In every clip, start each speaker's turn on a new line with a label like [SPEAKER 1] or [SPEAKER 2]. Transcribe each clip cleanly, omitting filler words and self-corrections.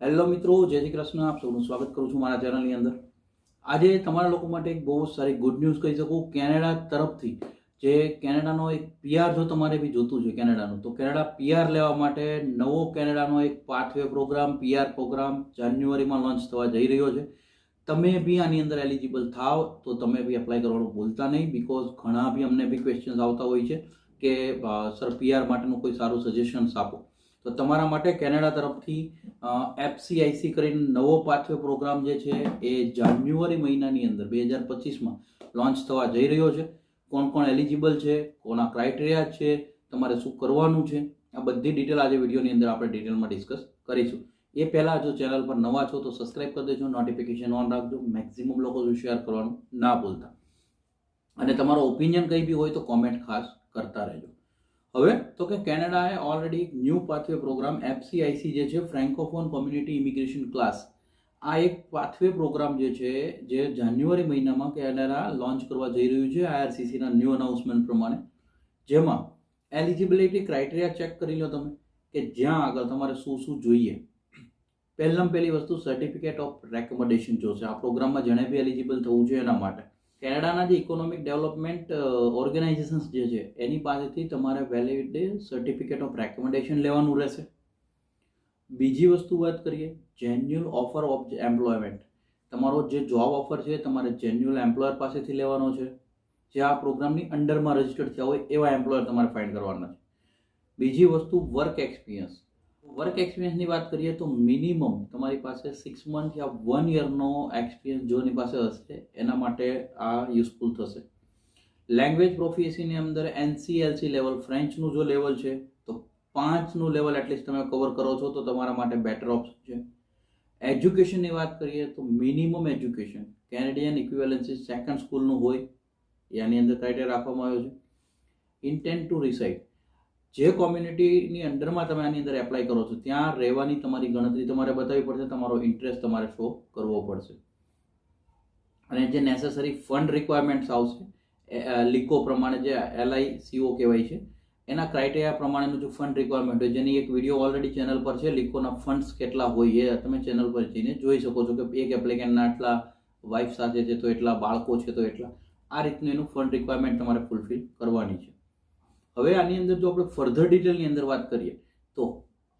[SPEAKER 1] Hello મિત્રો, જય શ્રી કૃષ્ણ. આપ સૌનું સ્વાગત કરું છું મારા ચેનલની અંદર. આજે તમારા લોકો માટે એક બહુ સારી ગુડ ન્યૂઝ કહી શકું. કેનેડા તરફથી જે કેનેડાનો એક પીઆર જો તમારે બી જોતું છે કેનેડાનું, તો કેનેડા પીઆર લેવા માટે નવો કેનેડાનો એક પાથવે પ્રોગ્રામ, પીઆર પ્રોગ્રામ જાન્યુઆરીમાં લોન્ચ થવા જઈ રહ્યો છે. તમે બી આની અંદર એલિજિબલ થાવ તો તમે બી એપ્લાય કરવાનું ભૂલતા નહીં, બિકોઝ ઘણા બી અમને બી ક્વેશ્ચન્સ આવતા હોય છે કે સર પીઆર માટેનું કોઈ સારું સજેશન્સ આપો. તો તમારા માટે કેનેડા તરફથી FCIC કરીને નવો પાથવે પ્રોગ્રામ જે છે એ જાન્યુઆરી મહિનાની અંદર 2025માં લોન્ચ થવા જઈ રહ્યો છે. કોણ કોણ એલિજિબલ છે, કોના ક્રાઇટેરિયા છે, તમારે શું કરવાનું છે, આ બધી ડિટેલ આજે વિડીયોની અંદર આપણે ડિટેલમાં ડિસ્કસ કરીશું. એ પહેલાં જો ચેનલ પર નવા છો તો સબસ્ક્રાઈબ કરી દેજો, નોટિફિકેશન ઓન રાખજો, મેક્સિમમ લોકો શેર કરવાનું ના ભૂલતા, અને તમારો ઓપિનિયન કંઈ બી હોય તો કોમેન્ટ ખાસ કરતા રહેજો. હવે તો કે કેનેડાએ already new pathway program FCIC જે છે, ફ્રેન્કોફોન કોમ્યુનિટી ઇમિગ્રેશન ક્લાસ, આ એક પાથવે પ્રોગ્રામ જે છે જે જાન્યુઆરી મહિનામાં કેનેડા લોન્ચ કરવા જઈ રહ્યું છે IRCCના ન્યૂ અનાઉન્સમેન્ટ પ્રમાણે, જેમાં એલિજિબિલિટી ક્રાઇટેરિયા ચેક કરી લો તમે કે જ્યાં આગળ તમારે શું શું જોઈએ. પહેલી વસ્તુ સર્ટિફિકેટ ઓફ રેકમેન્ડેશન જોશે. આ પ્રોગ્રામમાં જેણે બી એલિજિબલ થવું છે એના માટે કેનેડાના જે ઇકોનોમિક ડેવલપમેન્ટ ઓર્ગેનાઇઝેશન્સ જે છે એની પાસેથી તમારે વેલિડ સર્ટિફિકેટ ઓફ રેકમેન્ડેશન લેવાનું રહેશે. બીજી વસ્તુ વાત કરીએ, જેન્યુઅલ ઓફર ઓફ એમ્પ્લોયમેન્ટ. તમારો જે જોબ ઓફર છે તમારે જેન્યુઅલ એમ્પ્લોયર પાસેથી લેવાનો છે, જે આ પ્રોગ્રામની અંડરમાં રજિસ્ટર્ડ થયા હોય એવા એમ્પ્લોયર તમારે ફાઇન્ડ કરવાના છે. બીજી વસ્તુ વર્ક એક્સપિરિયન્સ. વર્ક એક્સપિરિયન્સની વાત કરીએ તો મિનિમમ તમારી પાસે 6 મંથ યા 1 યરનો એક્સપિરિયન્સ જોની પાસે હશે એના માટે આ યુઝફુલ થશે. લેંગ્વેજ પ્રોફિશિયન્સીની અંદર NCLC લેવલ, ફ્રેન્ચનું જો લેવલ છે તો 5નું લેવલ એટલીસ્ટ તમે કવર કરો છો તો તમારા માટે બેટર ઓપ્શન છે. એજ્યુકેશનની વાત કરીએ તો મિનિમમ એજ્યુકેશન કેનેડિયન ઇક્વિવેલન્સી સેકન્ડ સ્કૂલનું હોય, એની અંદર ક્રાઇટેરિયા રાખવામાં આવ્યો છે. ઇન્ટેન્ટ ટુ રિસાઇડ, જે કોમ્યુનિટીની અંડરમાં તમે આની અંદર એપ્લાય કરો છો ત્યાં રહેવાની તમારી ગણતરી તમારે બતાવવી પડશે, તમારો ઇન્ટરેસ્ટ તમારે શો કરવો પડશે. અને જે નેસેસરી ફંડ રિક્વાયરમેન્ટ્સ આવશે લીકો પ્રમાણે, જે LICO કહેવાય છે, એના ક્રાઇટેરિયા પ્રમાણેનું જો ફંડ રિક્વાયરમેન્ટ હોય, જેની એક વિડીયો ઓલરેડી ચેનલ પર છે, લીકોના ફંડ્સ કેટલા હોય એ તમે ચેનલ પર જઈને જોઈ શકો છો કે એક એપ્લિકેન્ટના આટલા વાઇફ સાથે છે તો એટલા, બાળકો છે તો એટલા, આ રીતનું એનું ફંડ રિક્વાયરમેન્ટ તમારે ફૂલફિલ કરવાની છે. હવે આની અંદર જો આપણે ફર્ધર ડિટેલની અંદર વાત કરીએ તો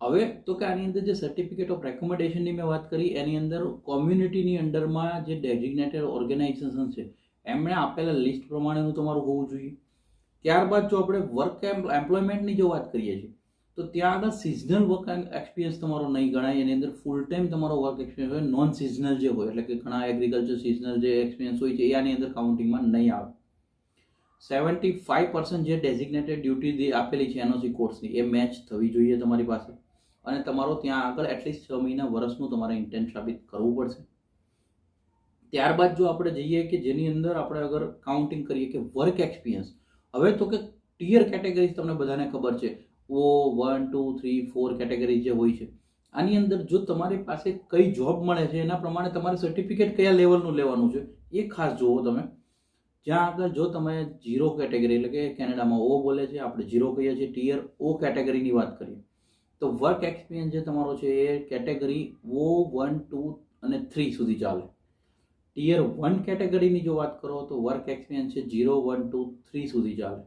[SPEAKER 1] હવે તો કે આની અંદર જે સર્ટિફિકેટ ઓફ રેકમેન્ડેશનની મેં વાત કરી એની અંદર કોમ્યુનિટીની અંડરમાં જે ડેઝિગ્નેટેડ ઓર્ગેનાઇઝેશન છે એમણે આપેલા લિસ્ટ પ્રમાણેનું તમારું હોવું જોઈએ. ત્યારબાદ જો આપણે વર્ક એમ્પ્લોયમેન્ટની જો વાત કરીએ છીએ તો ત્યાં આગળ સિઝનલ વર્ક એક્સપિરિયન્સ તમારો નહીં ગણાય, એની અંદર ફૂલ ટાઈમ તમારો વર્ક એક્સપિરિયન્સ હોય. નોન સિઝનલ જે હોય એટલે કે ઘણા એગ્રીકલ્ચર સિઝનલ જે એક્સપિરિયન્સ હોય છે એ આની અંદર કાઉન્ટિંગમાં નહીં આવે. 75% જે ડેઝિગ્નેટેડ ડ્યુટી આપેલી છે NOC કોર્સની એ મેચ થવી જોઈએ તમારી પાસે, અને તમારો ત્યાં આગળ એટલીસ્ટ 6 મહિના વર્ષનું તમારે ઇન્ટેન્ટ સાબિત કરવું પડશે. ત્યારબાદ જો આપણે જઈએ કે જેની અંદર આપણે અગર કાઉન્ટિંગ કરીએ કે વર્ક એક્સપિરિયન્સ, હવે તો કે ટિયર કેટેગરીઝ તમને બધાને ખબર છે, O1, 2, 3, 4 કેટેગરી જે હોય છે. આની અંદર જો તમારી પાસે કઈ જોબ મળે છે એના પ્રમાણે તમારે સર્ટિફિકેટ કયા લેવલનું લેવાનું છે એ ખાસ જુઓ તમે. જ્યાં આગળ જો તમે 0 કેટેગરી એટલે કે કેનેડામાં O બોલે છે, આપણે 0 કહીએ છીએ, ટિયર O કેટેગરીની વાત કરીએ તો વર્ક એક્સપિરિયન્સ જે તમારો છે એ કેટેગરી O1, 2 અને 3 સુધી ચાલે. ટિયર 1 કેટેગરીની જો વાત કરો તો વર્ક એક્સપિરિયન્સ છે 0, 1, 2, 3 સુધી ચાલે.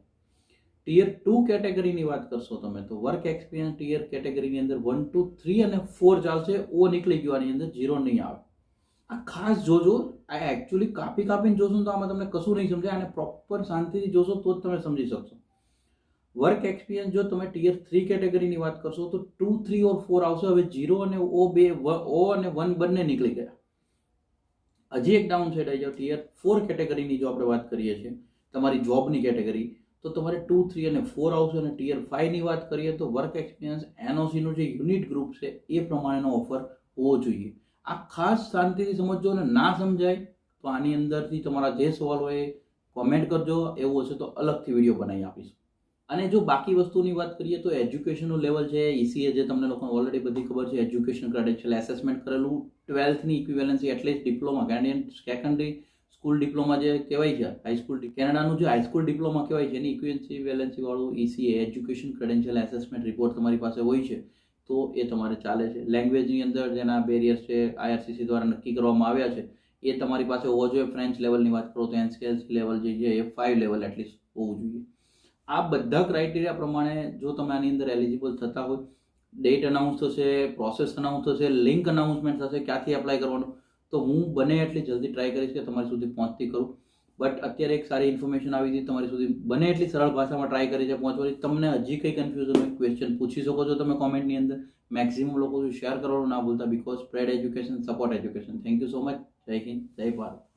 [SPEAKER 1] ટિયર 2 કેટેગરીની વાત કરશો તમે તો વર્ક એક્સપિરિયન્સ ટિયર કેટેગરીની અંદર 1, 2, 3 અને 4 ચાલશે. O નીકળી ગયો, આની અંદર 0 નહીં આવે. આ ખાસ જોજો. આ એકચ્યુઅલી કાપીને જોશો તો આમાં તમને કશું નહીં સમજાય, અને પ્રોપર શાંતિથી જોશો તો જ તમે સમજી શકશો. વર્ક એક્સપિરિયન્સ જો તમે ટિયર 3 કેટેગરીની વાત કરશો તો 2, 3 ઓર 4 આવશે. હવે 0 અને O અને 1 બંને નીકળી ગયા. હજી એક ડાઉન સાઈડ આવી જાવ, ટિયર 4 કેટેગરીની જો આપણે વાત કરીએ છીએ તમારી જોબની કેટેગરી, તો તમારે 2, 3 અને 4 આવશે. અને ટિયર 5ની વાત કરીએ તો વર્ક એક્સપિરિયન્સ NOCનું જે યુનિટ ગ્રુપ છે એ પ્રમાણેનો ઓફર હોવો જોઈએ. આ ખાસ શાંતિથી સમજજો, અને ના સમજાય તો આની અંદરથી તમારા જે સવાલ હોય કોમેન્ટ કરજો, એવું હશે તો અલગથી વિડીયો બનાવી આપીશું. અને જો બાકી વસ્તુની વાત કરીએ તો એજ્યુકેશનનું લેવલ છે, ECA જે તમને લોકોને ઓલરેડી બધી ખબર છે, એજ્યુકેશન ક્રેડેન્શિયલ એસેસમેન્ટ કરેલું, 12થની equivalency at least diploma, Canadian secondary school diploma જે કહેવાય છે, હાઈસ્કૂલ કેનેડાનું જે હાઈસ્કૂલ ડિપ્લોમા કહેવાય છે એની ઇક્વિવેલન્સી વાળું ECA education credential assessment report તમારી પાસે હોય છે, તો એ તમારે ચાલે છે. લેંગ્વેજની અંદર જેના બેરિયર્સ છે IRCC દ્વારા નક્કી કરવામાં આવ્યા છે એ તમારી પાસે હોવો જોઈએ. ફ્રેન્ચ લેવલની વાત કરો તો NCLC લેવલ જે છે એ 5 લેવલ એટલીસ્ટ હોવું જોઈએ. આ બધા ક્રાઇટેરિયા પ્રમાણે જો તમે આની અંદર એલિજિબલ થતા હોય, ડેટ અનાઉન્સ થશે, પ્રોસેસ અનાઉન્સ થશે, લિંક અનાઉન્સમેન્ટ થશે, ક્યાંથી એપ્લાય કરવાનું, તો હું બને એટલી જલ્દી ટ્રાય કરીશ કે તમારી સુધી પહોંચતી કરું. બટ અત્યારે એક સારી ઇન્ફોર્મેશન આવી હતી તમારી સુધી, બને એટલી સરળ ભાષામાં ટ્રાય કરી છે પહોંચવાની. તમને હજી કંઈ કન્ફ્યુઝન હોય, ક્વેશ્ચન પૂછી શકો છો તમે કોમેન્ટની અંદર. મેક્સિમમ લોકો શેર કરવાનું ના ભૂલતા, because spread education, support education. Thank you so much. જય હિન્દ, જય ભારત.